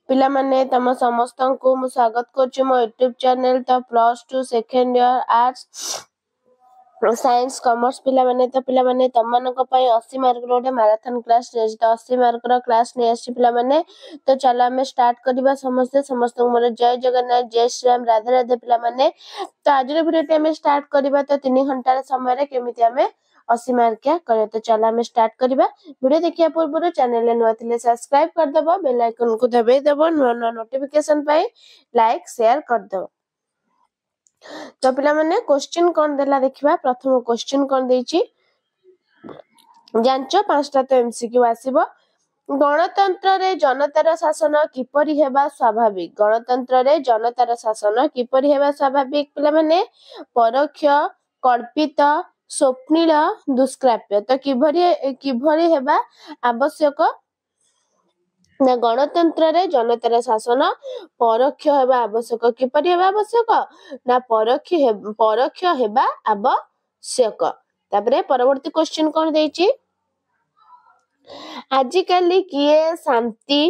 पिला माने तम समस्त को मु स्वागत करछु मो यूट्यूब चैनल तो +2 second year arts science commerce पिला माने तो पिला माने तमनक पई 80 मार्क रोटे मैराथन क्लास नेज तो 80 मार्क रो क्लास ने आसी पिला माने तो चलो हमें स्टार्ट करबा समस्त को मोर जय जगन्नाथ जय श्री राम राधे राधे पिला माने तो आज रो वीडियो हमें स्टार्ट करबा तो 3 घंटा समय रे केमिति हमें 80 मार्क क्या करे तो चलो हमें स्टार्ट करबा वीडियो देखिया पूर्व चैनल ले नुआ थिले सब्सक्राइब कर दबो बेल आइकन को दबाई दबो नुआ नुआ नोटिफिकेशन पाई लाइक शेयर कर दो। तो पिला माने क्वेश्चन कोन देला देखिबा प्रथम क्वेश्चन कोन देछि जानचो पांचटा तो एमसीक्यू आसीबो गणतंत्र रे जनतार शासन किपरि हेबा स्वाभाविक गणतंत्र रे जनतार शासन किपरि हेबा स्वाभाविक पिला माने परोक्ष कल्पित स्वप्निल दुष्प्राप्य तो किभरि हेबा आवश्यक ना गणतंत्र रे जनतार शासन परोक्ष हेबा आवश्यक किपरि हेबा आवश्यक ना परोक्ष हेबा आवश्यक। तापरे परवर्ती क्वेश्चन कोन देछि आजिकाली किए शांति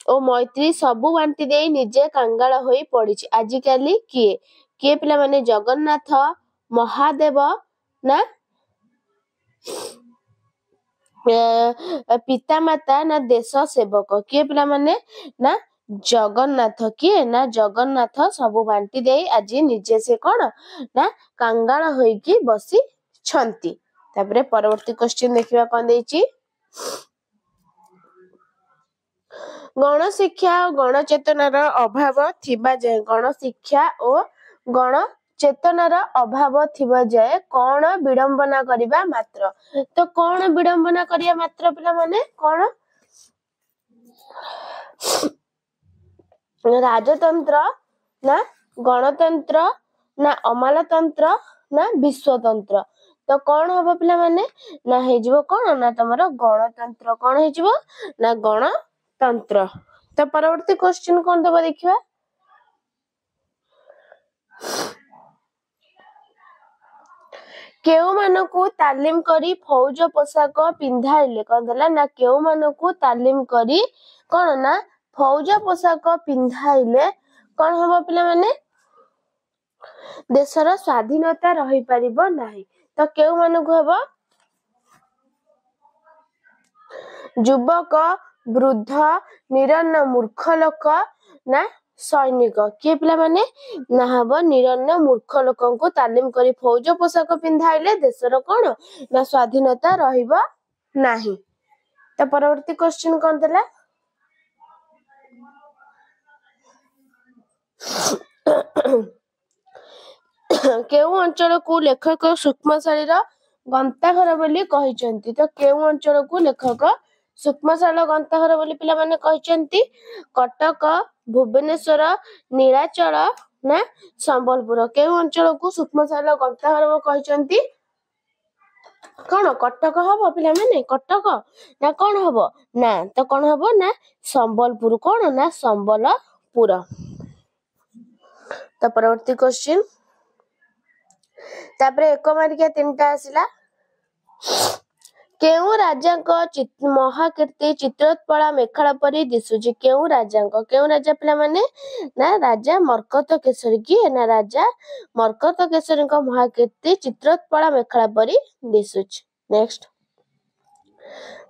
और मैत्री सबु बांटी दे निजे कांगाल होई पड़िछि आजिकाली किए पिला माने जगन्नाथ महादेव ना पिता माता ना देश सेवक किए पिला माने ना जगन्नाथ किए ना जगन्नाथ सबु बांटी दे आज निजे से कोन ना कांगाल होई की बसी छंती। तापरे परवर्ती क्वेश्चन देखिबा कोन देछि गण शिक्षा और गण चेतनार अभाव थिबा जाय गण शिक्षा और गण चेतनार अभाव थिबा जाय कोन विडंबना करिबा मात्र तो कोन विडंबना करिया मात्र पिला माने कोन राजतंत्र ना गणतंत्र ना अमलतंत्र ना विश्वतंत्र तो कौन हम पिला माने ना हेजिवो कोन ना तमरो गणतंत्र कोन हेजिवो ना गणतंत्र। तो परवर्ती क्वेश्चन कोन देबो देखिबा केउ मानको तालीम करी फौज पोशाक पिंधाइले कोन देला ना केउ मानको तालीम करी कोन ना फौज पोशाक पिंधाइले कोन हम पिला माने देशर स्वाधीनता रही परिबो नाही तो केउ मानको हेबो युवक वृद्ध निरन्न मूर्ख लोक ना सैनिक किए पिला माने ना हबो निरन्न मूर्ख लोकन को तालीम करी फौज पोशाक पिंधाइले देशर कोन ना स्वाधीनता रहिबो नाही। तो परवर्ती क्वेश्चन कोन देला केउ अंचल को लेखक सूक्ष्मशालीर गंताघर बोली कहिचंती तो केउ अंचल को लेखक सूक्ष्मशाल गंताघर बोली पिला माने कहिचंती कटक भुवनेश्वर नीलाचल ना संबलपुर केउ अंचल को सूक्ष्मशाल गंताघर कहिचंती कोन कटक हबो पिला माने कटक ना कोन हबो ना तो कोन हबो ना संबलपुर कोन ना संबलपुर। तो परवर्ती क्वेश्चन तापरे एक मार्किया तीनटा आसिला केउ राजांक महाकीर्ति चित्रोत्पला मेखला परी दिसुची केउ राजा पिला माने ना राजा मरकत केसरी की ना राजा मरकत केसरी को महाकीर्ति चित्रोत्पला मेखला परी दिसुची। नेक्स्ट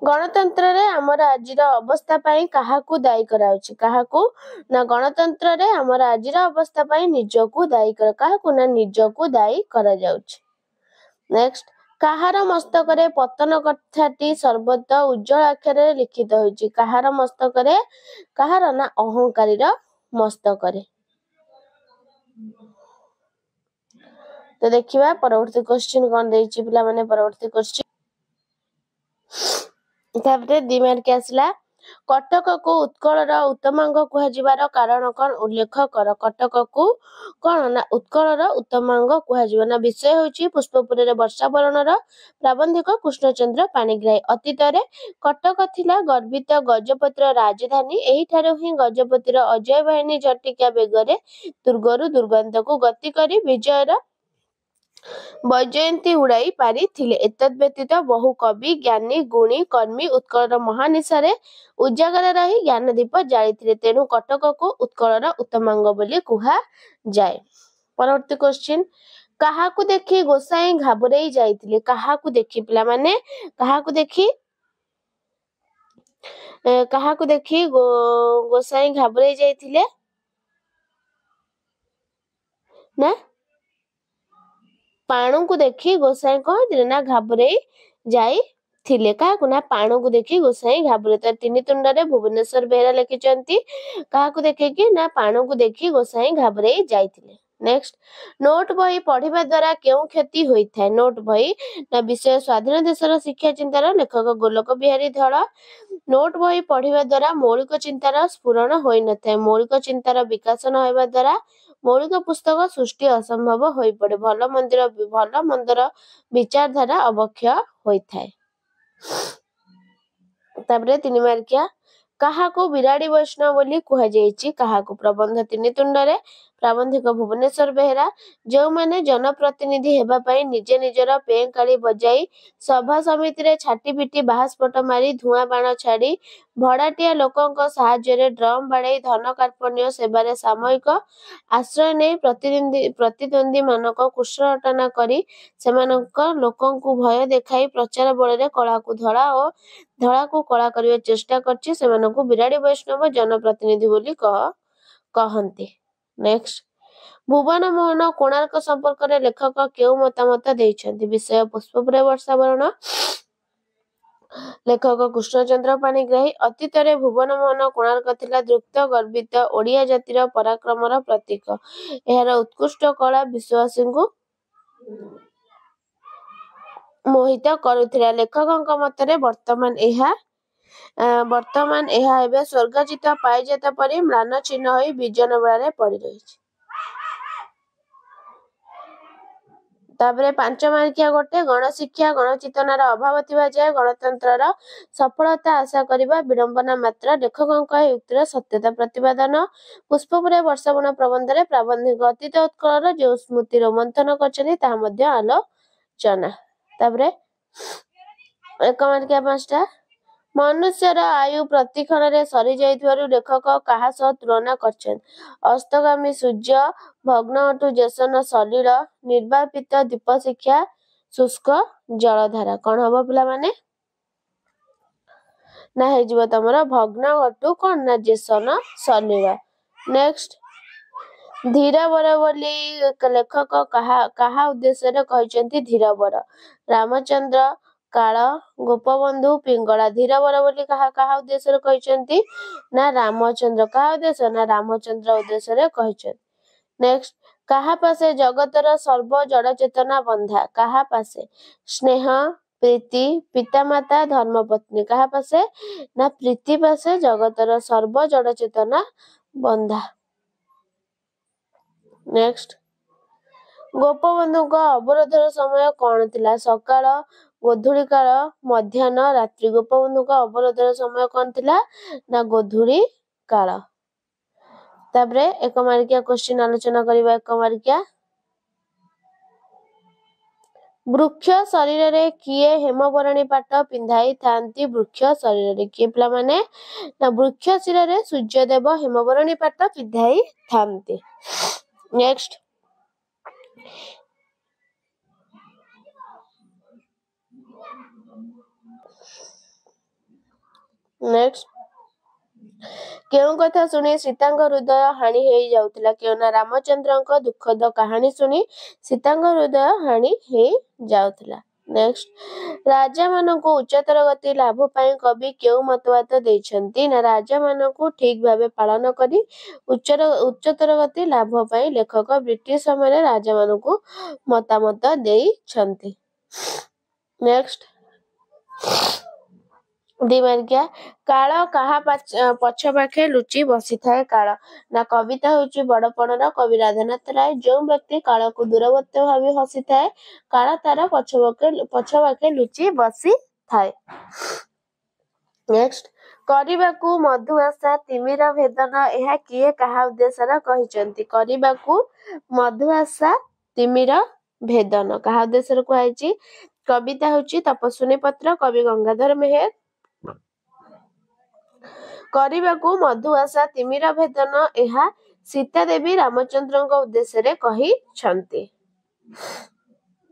गणतंत्र रे हमर आजिर अवस्था पई काहाकू दायी कराउची काहाकू ना गणतंत्र रे हमर आजिर अवस्था पई निजको दायी कर काहाकू ना निजको दायी करा जाउची। नेक्स्ट काहार मस्तक रे पतन कथाटी सर्वत उज्जवल अक्षर रे लिखित होईची काहार मस्तक रे काहार ना अहंकारी रो मस्तक रे। तो देखिबा परवर्ती क्वेश्चन कोन देइची पिला माने परवर्ती क्वेश्चन तापरे दिमार के आसला कटक को उत्कलर उत्तमांग कुहाजिबार कारण कोन उल्लेख कर कटक को कोन ना उत्कलर उत्तमांग कुहाजिबा ना विषय होची पुष्पपुर रे वर्षा बरणर प्राबंधिक कृष्णचंद्र पाणिग्राही अतीत रे कटक थिला गर्वित गजपतिर राजधानी एही ठारो ही गजपतिर अजय बाहिनी झटिका बेगरे दुर्गरु दुर्गंत को गति करी विजयर ବୈଜୟନ୍ତୀ ଉଡ଼ାଇ ପାରିଥିଲେ। ଏତଦ୍ ବ୍ୟତୀତ ବହୁ କବି, ଜ୍ଞାନୀ, ଗୁଣୀ, କର୍ମୀ ଉତ୍କଳର ମହାନିଶାରେ ଉଜାଗର ରହି ଜ୍ଞାନଦୀପ ଜାଳିଥିଲେ। ତେଣୁ କଟକକୁ ଉତ୍କଳର ଉତ୍ତମାଙ୍ଗ ବୋଲି କୁହାଯାଏ। ପରବର୍ତ୍ତୀ କ୍ୱେଶ୍ଚିନ୍, କାହାକୁ ଦେଖି ଗୋସାଇଁ ଘାବରେଇ ଯାଇଥିଲେ? କାହାକୁ ଦେଖି ପିଲାମାନେ କାହାକୁ ଦେଖି ଗୋସାଇଁ ଘାବରେଇ ଯାଇଥିଲେ? ନା ପାଣୁଙ୍କୁ ଦେଖି ଗୋସାଇଁ କଣ ହେଇଥିଲେ? ନା ଘାବରେଇ ଯାଇଥିଲେ। କାହାକୁ? ନା ପାଣୁଙ୍କୁ ଦେଖି ଗୋସାଇଁ ଘାବରେଇ। ତିନି ତୁଣ୍ଡରେ ଭୁବନେଶ୍ୱର ବେହେରା ଲେଖିଛନ୍ତି କାହାକୁ ଦେଖିକି? ନା ପାଣୁଙ୍କୁ ଦେଖି ଗୋସାଇଁ ଘାବରେଇ ଯାଇଥିଲେ। ନେକ୍ସଟ, ନୋଟ ବହି ପଢିବା ଦ୍ୱାରା କେଉଁ କ୍ଷତି ହୋଇଥାଏ? ନୋଟ ବହି ନା ବିଷୟ ସ୍ୱାଧୀନ ଦେଶର ଶିକ୍ଷା ଚିନ୍ତାର ଲେଖକ ଗୋଲକ ବିହାରୀ ଧଳ। ନୋଟ ବହି ପଢିବା ଦ୍ୱାରା ମୌଳିକ ଚିନ୍ତାର ସ୍ଫୁରଣ ହୋଇନଥାଏ। ମୌଳିକ ଚିନ୍ତାର ବିକାଶ ନ ହେବା ଦ୍ୱାରା ମୌଳିକ ପୁସ୍ତକ ସୃଷ୍ଟି ଅସମ୍ଭବ ହୋଇପଡେ। ଭଲ ମନ୍ଦର ବିଚାରଧାରା ଅବକ୍ଷୟ ହୋଇଥାଏ। ତାପରେ 3 ମାର୍କିଆ, କାହାକୁ ବିରାଡି ବୈଷ୍ଣବ ବୋଲି କୁହାଯାଇଛି? କାହାକୁ? ପ୍ରବନ୍ଧ ତିନି ତୁଣ୍ଡରେ ପ୍ରାବନ୍ଧିକ ଭୁବନେଶ୍ୱର ବେହେରା। ଯେଉଁମାନେ ଜନପ୍ରତିନିଧି ହେବା ପାଇଁ ନିଜେ ନିଜର ପେଁକାଳି ବଜାଇ ସଭା ସମିତିରେ ଛାଟି ପିଟି ବାହାସ୍ଫୋଟ ମାରି ଧୂଆଁ ବାଣ ଛାଡ଼ି ଭଡ଼ାଟିଆ ଲୋକଙ୍କ ସାହାଯ୍ୟରେ ଡ୍ରମ୍ ବାଡ଼େଇ ଧନ କାର୍ପଣ୍ୟ ସେବାରେ ସାମୟିକ ଆଶ୍ରୟ ନେଇ ପ୍ରତିଦ୍ୱନ୍ଦ୍ୱୀମାନଙ୍କ କୁଶଳଟନା କରି ସେମାନଙ୍କ ଲୋକଙ୍କୁ ଭୟ ଦେଖାଇ ପ୍ରଚାର ବଳରେ କଳାକୁ ଧଳା ଓ ଧଳାକୁ କଳା କରିବା ଚେଷ୍ଟା କରିଛି ସେମାନଙ୍କୁ ବିରାଡି ବୈଷ୍ଣବ ଜନପ୍ରତିନିଧି ବୋଲି କହନ୍ତି। ନେକ୍ସଟ, ଭୁବନ ମୋହନ କୋଣାର୍କ ସମ୍ପର୍କରେ ଲେଖକ କେଉଁ ମତାମତ ଦେଇଛନ୍ତି? ବିଷୟ ପୁଷ୍ପପୁର ବର୍ଷାବରଣ। ଲେଖକ କୃଷ୍ଣଚନ୍ଦ୍ର ପାଣିଗ୍ରାହୀ। ଅତୀତରେ ଭୁବନ ମୋହନ କୋଣାର୍କ ଥିଲା ଦୃପ୍ତ ଗର୍ବିତ ଓଡ଼ିଆ ଜାତିର ପରାକ୍ରମର ପ୍ରତୀକ। ଏହାର ଉତ୍କୃଷ୍ଟ କଳା ବିଶ୍ୱବାସୀଙ୍କୁ ମୋହିତ କରୁଥିଲା। ଲେଖକଙ୍କ ମତରେ ବର୍ତ୍ତମାନ ଏହା ଏବେ ସ୍ୱର୍ଗଜିତ ପାଇଜାତ ପରି ମ୍ଳାନ ଚିହ୍ନ ହୋଇ ବିଜନ ବେଳାରେ ପଡି ରହିଛି। ତାପରେ 5 ମାର୍କିଆ ଗୋଟେ, ଗଣଶିକ୍ଷା ଗଣଚେତନାର ଅଭାବ ଥିବା ଯାଏ ଗଣତନ୍ତ୍ରର ସଫଳତା ଆଶା କରିବା ବିଡ଼ମ୍ବନା ମାତ୍ର। ଲେଖକଙ୍କ ଏହି ଉକ୍ତିର ସତ୍ୟତା ପ୍ରତିପାଦନ। ପୁଷ୍ପପୁର ବର୍ଷାବଣ ପ୍ରବନ୍ଧରେ ପ୍ରାବନ୍ଧିକ ଅତୀତ ଉତ୍କଳର ଯେଉଁ ସ୍ମୃତି ରୋମନ୍ଥନ କରିଛନ୍ତି ତାହା ମଧ୍ୟ ଆଲୋଚନା। ତାପରେ 1 ମାର୍କିଆ 5ଟା, ମନୁଷ୍ୟର ଆୟୁ ପ୍ରତିକ୍ଷଣରେ ସରିଯାଇଥିବାରୁ ଲେଖକ କାହା ସହ ତୁଳନା କରିଛନ୍ତି? ଅସ୍ତଗାମୀ ସୂର୍ଯ୍ୟ, ଭଗ୍ନ ଅଟୁ ଜେସନ ସଲିଳ, ନିର୍ବାପିତ ଦୀପଶିଖା, ଶୁଷ୍କ ଜଳଧାରା। କଣ ହବ ପିଲାମାନେ? ନା ହେଇଯିବ ତମର ଭଗ୍ନ ଅଟୁ କଣ? ନା ଜେସନ ସଲିଳ। ନେକ୍ସଟ, ଧୀରବର ବୋଲି ଲେଖକ କାହା ଉଦ୍ଦେଶ୍ୟରେ କହିଛନ୍ତି? ଧୀରବର, ରାମଚନ୍ଦ୍ର, କାଳ, ଗୋପବନ୍ଧୁ, ପିଙ୍ଗଳା। ଧୀରବର ବୋଲି କାହା ଉଦ୍ଦେଶ୍ୟରେ କହିଛନ୍ତି? ନା ରାମଚନ୍ଦ୍ର। କାହା ଉଦ୍ଦେଶ୍ୟ? ନା ରାମଚନ୍ଦ୍ର ଉଦ୍ଦେଶ୍ୟରେ କହିଛନ୍ତି। ନେକ୍ସଟ, କାହା ପାଶେ ଜଗତର ସର୍ବ ଜଡଚେତନା ବନ୍ଧା? କାହା ପାଶେ? ସ୍ନେହ, ପ୍ରୀତି, ପିତାମାତା, ଧର୍ମପତ୍ନୀ। କାହା ପାଶେ? ନା ପ୍ରୀତି ପାଶେ ଜଗତର ସର୍ବ ଜଡଚେତନା ବନ୍ଧା। ନେକ୍ସଟ, ଗୋପବନ୍ଧୁଙ୍କ ଅବରୋଧର ସମୟ କଣ ଥିଲା? ସକାଳ, ଗୋଧୂଳି କାଳ, ମଧ୍ୟାହ୍ନ, ରାତ୍ରି। ଗୋପବନ୍ଧୁଙ୍କ ଅବରୋଧର ସମୟ କଣ ଥିଲା? ନା ଗୋଧୂଳି କାଳ। ତାପରେ 1 ମାର୍କିଆ କ୍ୱେଶ୍ଚିନ୍ ଆଲୋଚନା କରିବା। 1 ମାର୍କିଆ, ବୃକ୍ଷ ଶରୀରରେ କିଏ ହେମବରଣୀ ପାଟ ପିନ୍ଧାଇଥାନ୍ତି? ବୃକ୍ଷ ଶରୀରରେ କିଏ ପିଲାମାନେ? ନା ବୃକ୍ଷ ଶିରରେ ସୂର୍ଯ୍ୟଦେବ ହେମବରଣୀ ପାଟ ପିନ୍ଧାଇଥାନ୍ତି। ନେକ୍ସଟ, କେଉଁ କଥା ଶୁଣି ସୀତାଙ୍କ ହୃଦୟ ହାଣି ହେଇଯାଉଥିଲା? କେଉଁ? ନା ରାମଚନ୍ଦ୍ରଙ୍କ ଦୁଃଖଦ କାହାଣୀ ଶୁଣି ସୀତାଙ୍କ ହୃଦୟ ହାଣି ହେଇଯାଉଥିଲା। ନେକ୍ସଟ, ରାଜାମାନଙ୍କୁ ଉଚ୍ଚତର ଗତି ଲାଭ ପାଇଁ କବି କେଉଁ ମତବାଦ ଦେଇଛନ୍ତି? ନା ରାଜାମାନଙ୍କୁ ଠିକ ଭାବେ ପାଳନ କରି ଉଚ୍ଚତର ଗତି ଲାଭ ପାଇଁ ଲେଖକ ବ୍ରିଟିଶ ସମୟରେ ରାଜାମାନଙ୍କୁ ମତାମତ ଦେଇଛନ୍ତି। ନେକ୍ସଟ, 2 ମାର୍କିଆ, କାଳ କାହା ପଛ ପାଖେ ଲୁଚି ବସିଥାଏ? କାଳ। ନା କବିତା ହେଉଛି ବଡପଣର କବି ରାଧାନାଥ ରାୟ। ଯେଉଁ ବ୍ୟକ୍ତି କାଳକୁ ଦୂରବର୍ତ୍ତୀ ଭାବି ହସିଥାଏ କାଳ ତାର ପଛ ପାଖେ ଲୁଚି ବସିଥାଏ। ନେକ୍ସଟ, କରିବାକୁ ମଧୁ ଆଶା ତିମିର ଭେଦନ। ଏହା କିଏ କାହା ଉଦ୍ଦେଶ୍ୟରେ କହିଛନ୍ତି? କରିବାକୁ ମଧୁ ଆଶା ତିମିର भेदन कहा उद्देश्य कुहाई कविता होची तपस्विनी पत्र कवि गंगाधर मेहेर କରିବାକୁ मधु आशा तिमिर भेदन ଏହା सीता देवी रामचंद्र उद्देश्य कही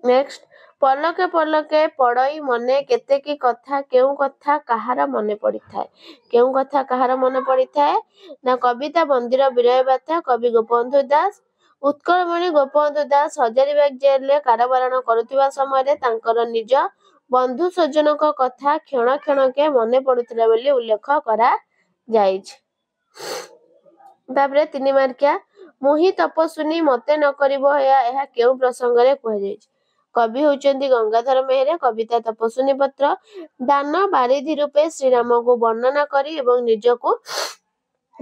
नेक्स्ट पलके पलके पड़ई मने केतेकी कथा केउ कथा कहार मने पड़ी थाए केउ कथा कहार मने पड़ी थाए ना कविता मंदिर विरय बाता कवि गोपबंधु दास उत्कलमणि गोपबंधु दास हजारीबाग जेल काराबारण करुवा समय तांकर निज बंधु सज्जन कथा क्षण क्षणके मने पड़ुथिला बोली उल्लेख करा जाइछ तापरे 3 मार्किया मुही तपस्विनी मते न करिवो या केउ प्रसंग रे कह जाइछ कवि होचंदी गंगाधर मेहरे कविता तपस्विनी पत्र दान बारिधि रूपे श्रीराम को वर्णना करी एवं निजको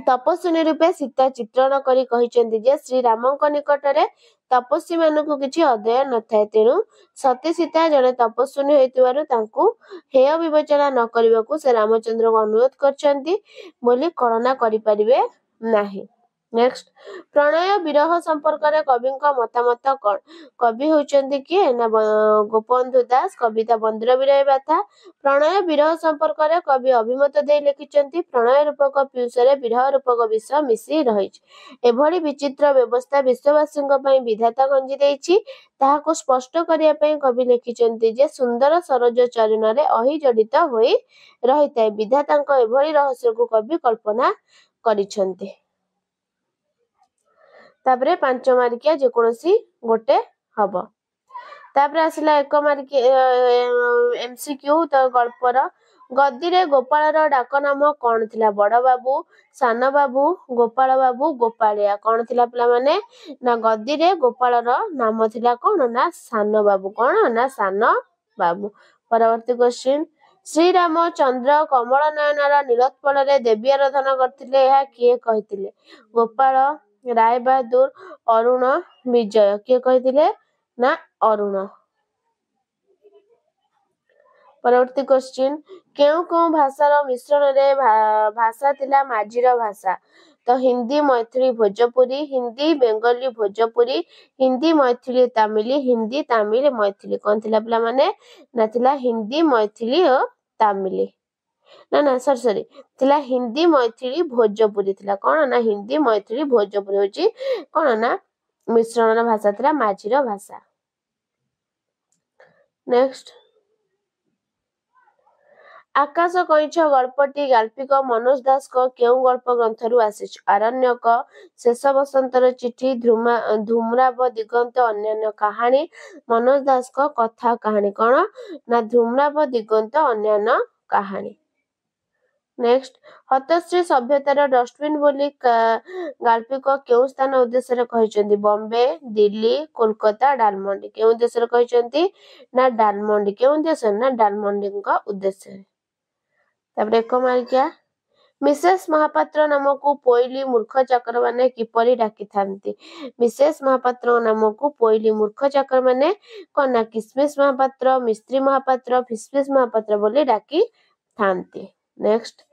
तपस्विनी रूपे सीता चित्रण करी कहिचंदी जे श्रीरामଙ୍କ निकटरे तपस्वी मानकु किछि अध्यय न थाए तेनु सती सीता जने तपस्विनी होइतिबारु तांकु हेय विवेचना न करिबाकू से रामचंद्र को अनुरोध करचंदी बोली कल्पना करि परिबे नाही नेक्स्ट प्रणय विरह संपर्क रे कविंका मतामत कोन कवि होचंदी किए ना गोपबंधु दास कविता बंदिर विरय बाता प्रणय विरह संपर्क रे कवि अभिमत दे लिखिचंती प्रणय रूपक पीयूष रे विरह रूपक विष मिसी रहिछ एभली विचित्र व्यवस्था विश्ववासीଙ୍କ ପାଇଁ विधाता गंजी देइछि ताहाको स्पष्ट करिया ପାଇଁ कवि लिखिचंती जे सुंदर सरोज चरण रे अहि जडित होई रहिताय विधाताଙ୍କ एभली रहस्य को कवि कल्पना करिछंती तापरे 5 मार्किया जेकोसी गोटे हबो तापरे आसिला 1 मार्किया एमसीक्यू तो गल्पर गद्दी रे गोपाल डाक नाम कौन थिला बड़ बाबू सान बाबू गोपाल बाबू गोपालिया कौन थिला पिला माने ना गद्दी रे गोपाल नाम थिला कौन ना सान बाबू कौन ना सान बाबू परवर्ती क्वेश्चन श्री रामचंद्र कमल नयनर नीलोत्पल रे देवी आराधना करथिले ଏହା किए कहिथिले गोपाल राय बहादुर अरुण विजय किए कहिथिले ना अरुण परवर्ती क्वेश्चन केउ केउ भाषार मिश्रण रे भाषा थिला माझीर भाषा तो हिंदी मैथिली भोजपुरी हिंदी बेंगली भोजपुरी हिंदी मैथिली तमिली हिंदी तमिल मैथिली कौन थिला पिला माने ना थिला हिंदी मैथिली और तमिली ना सॉरी थिला हिंदी मैथिली भोजपुरी थिला कौन ना हिंदी मैथिली भोजपुरी होची कौन ना मिश्रण भाषा थिला माझीर भाषा नेक्स्ट आकाश कईछ गल्पटी गाल्पिक मनोज दास को केउ गल्प ग्रंथरु आसीछ आरण्यक शेष बसंतर चिठी धूम्राव दिगंत अन्यान्य कहानी मनोज दास को कथा कहानी कौन ना धूम्राव दिगंत अन्यान्य कहानी नेक्स्ट हतश्री सभ्यतार डस्टबिन बोली गाल्पिक केउ स्थान उद्देश्य कहिचंदी बॉम्बे दिल्ली कोलकाता डालमंडी केउ उद्देश्य कहिचंदी ना डालमंडी केउ उद्देश्य ना डालमंडी का उद्देश्य तापरे 1 मार्किया मिसेस महापात्र नामक पोइली मूर्ख चाकर माने किपरि डाकी थांती मिसेस महापात्र नामक पोइली मूर्ख चाकर माने कना किसमिस महापात्र मिस्त्री महापात्र फिसफिस महापात्र बोली डाकी थांती नेक्स्ट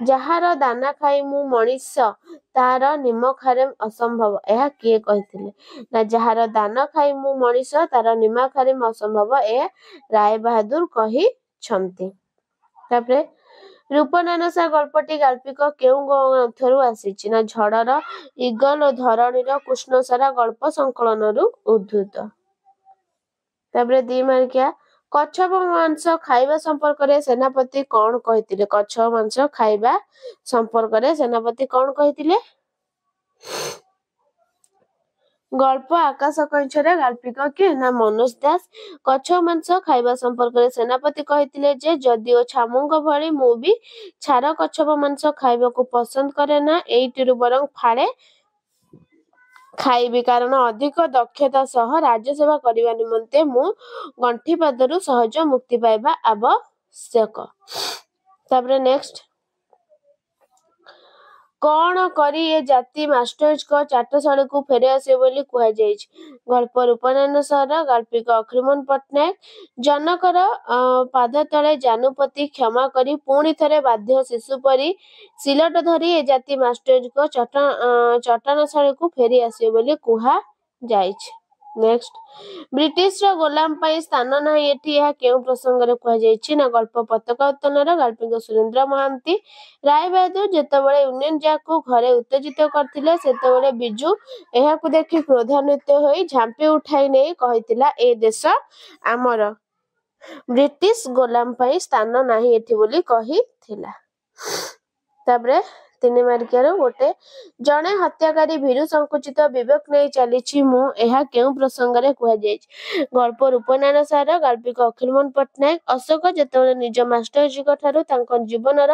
जहार दाना खाई मु मनीष तार निम खारे असंभव यह किए कहिथिले ना जहार दाना खाई मु मनीष तार निम खारे असंभव ए राय बहादुर कहि छंती तापरे रूपनानसा गल्पटी गाल्पिक केउ ग्रंथरु आसीछि ना झड़र इगल और धरणीर कृष्णसारा गल्प संकलनरु उद्धृत तापरे 2 मार्किया कच्छप मांस खाइबा संपर्क रे सेनापति कौन कहिथिले कच्छप मांस खाइबा संपर्क रे सेनापति कौन कहिथिले गल्प आकाश कईछरे गाल्पिक के ना मनोज दास कच्छप मांस खाइबा संपर्क रे सेनापति कहिथिले जे जदिओ छामुंग भली मु भी छार कच्छप मांस खाइबा को पसंद करे ना एइटिरु बरंग फाड़े खाइबी कारण अधिक दक्षता सह राज्य सेवा करबा निमंते मु गंठी पादरु सहज मुक्ति पाइबा आवश्यक तापरे नेक्स्ट कौन करी ए जाति मास्टर्स को चाटशाली को फेरे आसे बोली कुहा जाइछ गल्प रूपनारायण सहर गाल्पिक अखिलमोहन पट्टनायक जनकर पाद तले जानुपति क्षमा करी पुणी थरे बाध्य शिशु परी सिलट धरी ए जाति मास्टर्स को चटनशाली को फेरी आसे बोली कुहा जाइछ नेक्स्ट ब्रिटिश गोलाम पाई स्थान ना एठी केउ प्रसंग रे कह जायछि ना गल्प पताका उत्तोलन गल्पिक सुरेंद्र महांती राय बहादुर जेतेबेले यूनियन जैक को घरे उत्तेजित करथिले सेतेबेले बिजू एहाकु देखि क्रोधान्वित होई झांपी उठाई नै कहितिला ए देश आमर ब्रिटिश गोलाम पाई स्थान नाही एठी बोली कहिथिला। तापरे 3 मार्कियार गोटे जणे हत्याकारी भीरु संकुचित विवेक नहीं चली मु एहा केउ प्रसंग रे कह जायछि गल्प रूपनारायण सार गाल्पिक अखिलमोहन पट्टनायक अशोक जेतेबेले निज मास्टरजी ठारू तांको जीवनर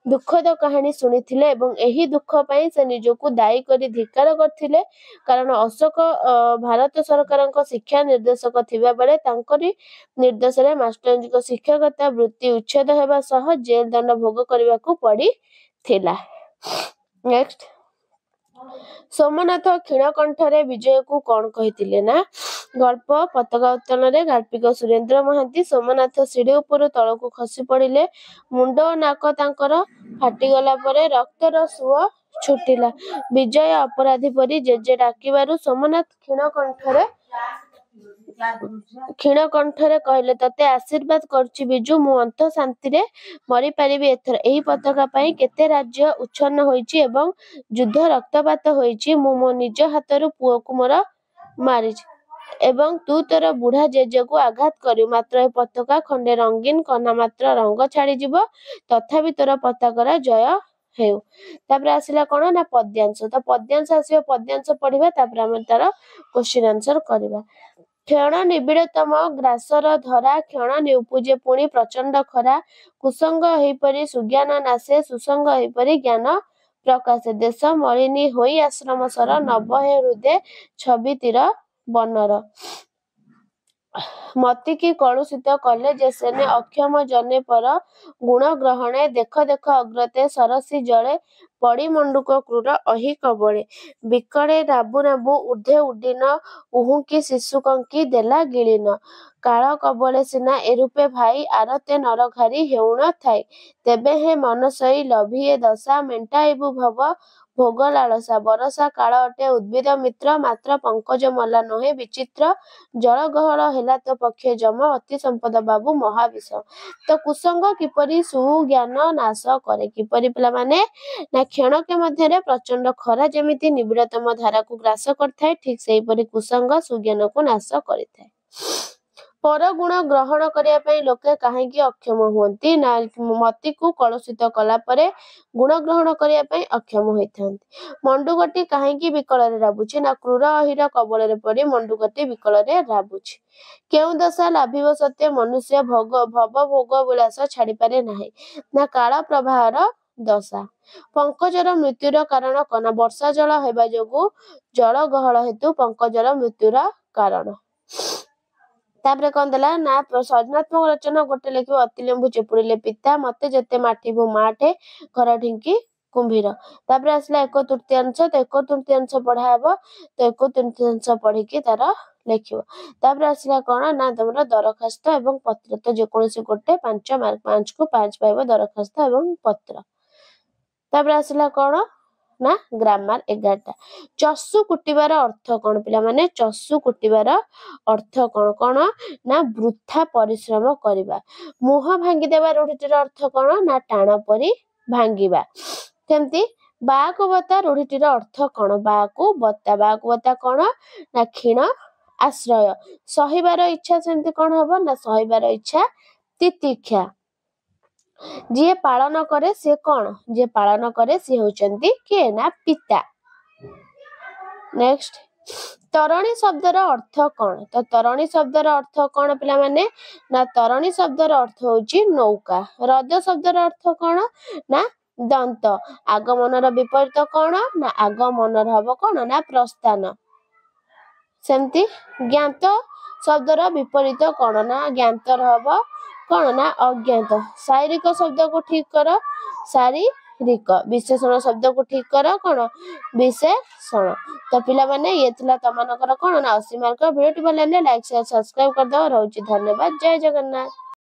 दुखद कहानी शुणिथिले एवं एही दुख पई से निजको दायी करी धिक्कार करथिले कारण अशोक भारत सरकारक शिक्षा निर्देशक थिबा बेले तांकरी निर्देश रे मास्टरजी को शिक्षकता वृत्ति उच्छेद हेबा सह जेल दंड भोग करबाकू पड़ी थिला। नेक्स्ट सोमनाथ क्षीणकंठरे विजय को कौन कहिथिले ना गल्प पताका उत्तोलन गाल्पिक सुरेंद्र महांती सोमनाथ सीढ़ी उपर तलक खसी पड़िले मुंड और नाक तांकर फाटीगला परे रक्तर सुଅ छुटिला विजय अपराधी परी जेजे डाकिबारु सोमनाथ क्षीणकंठरे कहले तते आशीर्वाद करछि बिजू मु अंत शांति रे मरी पारिबी एथर एही पताका पई केते राज्य उच्छन्न होईछि एवं युद्ध रक्तपात होईछि मु मो निज हातरु पुओ को मोर मारिछि एवं तू तोर बुढ़ा जेजे को आघात करू मात्र ए पताका खंडे रंगीन कना मात्र रंग छाड़ी जीव तथापि तोर पताकार जय हेउ। तापर आसिला कोन ना पद्यांश तो पद्यांश आसीबो पद्यांश पढिबा तापर हम तार क्वेश्चन आंसर करबा। क्षण निबिड़तम ग्रासर धरा क्षण निउपुजे पुणी प्रचंड खरा कुसंग हेपरि सुज्ञान नाशे सुसंग हेपरि ज्ञान प्रकाशे देश मलिनी होई आश्रम सर नवहे हृदय छवि तिर बनर मति की कलुषित कले जे सेने अक्षम जने पर गुण ग्रहणे देख देख अग्रते सरसी जले पड़ी मंडुक क्रूर अहि कबले बिकड़े राबु राबु ऊर्धे उड्डीन उहुकी शिशु कंकी देला गिलीन काल कबले सिना एरूपे भाई आरते नरघारी हेउण थाई तेबे हे मनसई लभिए दशा मेंटाइबु भव भोग लालसा बरसा काल अटे उद्भिद मित्र मात्र पंकज मला नहे विचित्र जल गहल हेला तो पक्षे जम अति संपद बाबू महाविष तो कुसंग किपरि सुज्ञान नाश करे किपरि पिला माने ना क्षणके मध्यरे प्रचंड खरा जेमिति निबिड़तम धारा को ग्रास करथाय ठीक सेही परि कुसंग सुज्ञान को नाश करिथाय। पर गुण ग्रहण करिया पई लोके काहेकि अक्षम हुअंती ना मति को कलुषित कला परे गुण ग्रहण करिया पई अक्षम होइथांती मंडुगटी काहेकि विकल रे राबुछि ना क्रूर अहिर कबल रे पड़ी मंडुगटी विकल रे राबुछि केउ दशा लाभिव सत्य मनुष्य भव भोग विलास छाड़ी पारे नाही ना काल प्रवाहर दशा पंकजर मृत्युर कारण कना वर्षा जल हेबा जोगु जल गहल हेतु पंकजर मृत्युर कारण। तापरे कौन देला ना सृजनात्मक रचना गोटे लिखिबो अति लेंबु चिपुड़िले पिता मते जेते माठिबु माठे घर ढिंकी कुंभीर तापरे आसला 1/3 तो 1/3 पढ़ा हबो तो 1/3 पढ़ी की तार लिखिबो तापरे आसला कोन ना तमरा दरखास्त एवं पत्र तो जे कोनसी गोटे 5 मार्क 5 को 5 पाइबो दरखास्त एवं पत्र तापरे आसला कोन ना ग्रामर 11टा चसु कुटिबार अर्थ कोन पिला माने चसु कुटिबार अर्थ कोन कोन ना वृथा परिश्रम करिबा मुह भांगी देबा रूढ़िटीर अर्थ कोन ना टाण परी भांगीबा सेमती बाको बता रूढ़िटीर अर्थ कोन बाको बता कोन ना क्षीण आश्रय सहिबार इच्छा सेमती कोन हबो ना सहिबार इच्छा तितिक्षा जे पालन करे से कोन जे पालन करे से होचंती के ना पिता। नेक्स्ट तरणी शब्दर अर्थ कोन तो तरणी शब्दर अर्थ कोन पिला माने ना तरणी शब्दर अर्थ होची नौका रज शब्दर अर्थ कोन ना दंत आगमनर विपरीत कोन ना आगमनर हबो कोन ना प्रस्थान सेमती ज्ञात शब्दर विपरीत कोन ना ज्ञातर हबो कोन ना अज्ञात शारीरिक शब्द को ठीक कर शारीरिक विशेषण शब्द को ठीक कर कोन विशेषण तो पिला माने ये थिला तमानकर कोन ना 80 मार्क वीडियो भल लाइक शेयर सब्सक्राइब कर दो रहउची धन्यवाद जय जगन्नाथ।